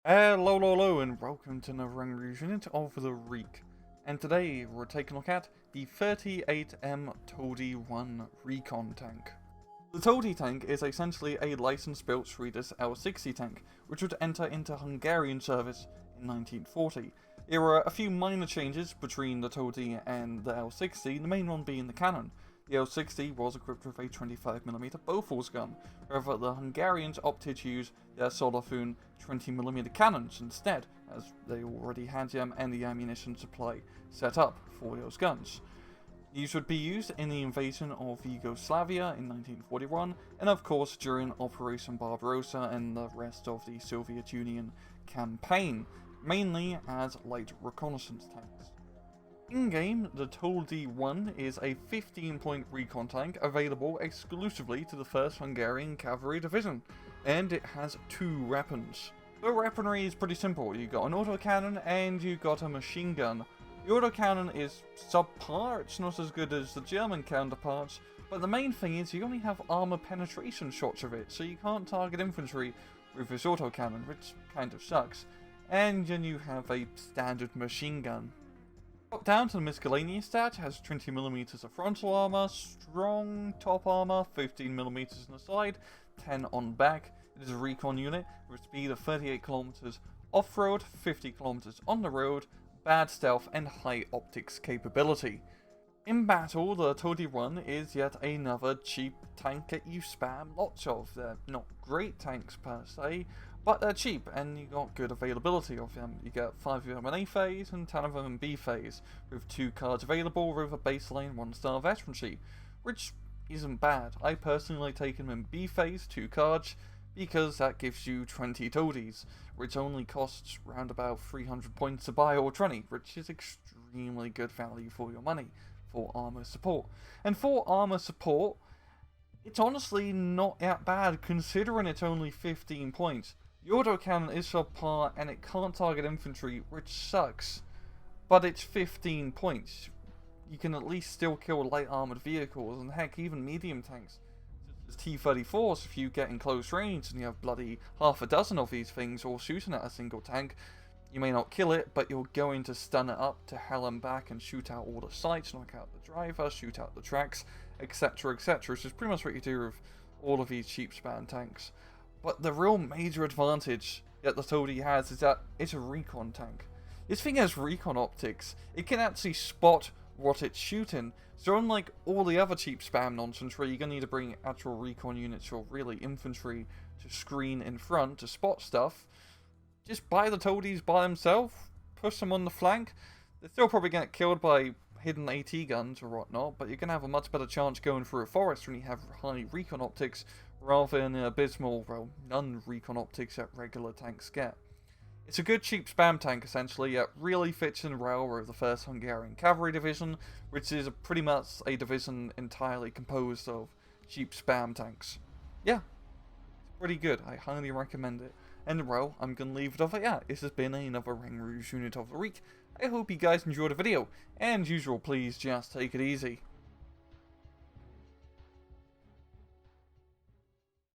Hello, and welcome to another Rouge unit of the Reek. And today we're taking a look at the 38M Toldi I Recon tank. The Toldi tank is essentially a license-built Swedish L60 tank, which would enter into Hungarian service in 1940. There were a few minor changes between the Toldi and the L60, the main one being the cannon. The L60 was equipped with a 25mm Bofors gun, however the Hungarians opted to use their Solafun 20mm cannons instead, as they already had them and the ammunition supply set up for those guns. These would be used in the invasion of Yugoslavia in 1941, and of course during Operation Barbarossa and the rest of the Soviet Union campaign, mainly as light reconnaissance tanks. In-game, the Toldi I is a 15-point recon tank available exclusively to the 1st Hungarian Cavalry Division, and it has 2 weapons. The weaponry is pretty simple. You got an autocannon and you got a machine gun. The autocannon is subpar, it's not as good as the German counterparts, but the main thing is you only have armor penetration shots of it, so you can't target infantry with this autocannon, which kind of sucks. And then you have a standard machine gun. Down to the miscellaneous stat, has 20mm of frontal armor, strong top armor, 15mm on the side, 10 on back. It is a recon unit with a speed of 38km off-road, 50km on the road, bad stealth and high optics capability. In battle, the Toldi I is yet another cheap tank that you spam lots of. They're not great tanks per se, but they're cheap and you got good availability of them. You get 5 of them in A phase and 10 of them in B phase, with 2 cards available with a baseline 1-star veterancy, which isn't bad. I personally like taking them in B phase, 2 cards, because that gives you 20 Toldis, which only costs around about 300 points to buy or 20, which is extremely good value for your money for armor support. And for armor support, it's honestly not that bad considering it's only 15 points. The autocannon is subpar and it can't target infantry, which sucks, but it's 15 points. You can at least still kill light armored vehicles and heck even medium tanks. T-34s, if you get in close range and you have bloody half a dozen of these things all shooting at a single tank, you may not kill it, but you're going to stun it up to hell and back and shoot out all the sights, knock out the driver, shoot out the tracks, etc, etc, which is pretty much what you do with all of these cheap span tanks. But the real major advantage that the Toldi has is that it's a recon tank. This thing has recon optics. It can actually spot what it's shooting, so unlike all the other cheap spam nonsense where you're going to need to bring actual recon units or really infantry to screen in front to spot stuff, just buy the Toldis by themselves, push them on the flank. They're still probably going to get killed by hidden AT guns or whatnot, but you're going to have a much better chance going through a forest when you have high recon optics rather than abysmal, well, non-recon optics that regular tanks get. It's a good cheap spam tank essentially, it really fits in well with the 1st Hungarian Cavalry Division, which is pretty much a division entirely composed of cheap spam tanks. Yeah, it's pretty good, I highly recommend it. And well, I'm going to leave it off at that. This has been another Rouge unit of the week. I hope you guys enjoyed the video, and as usual please just take it easy.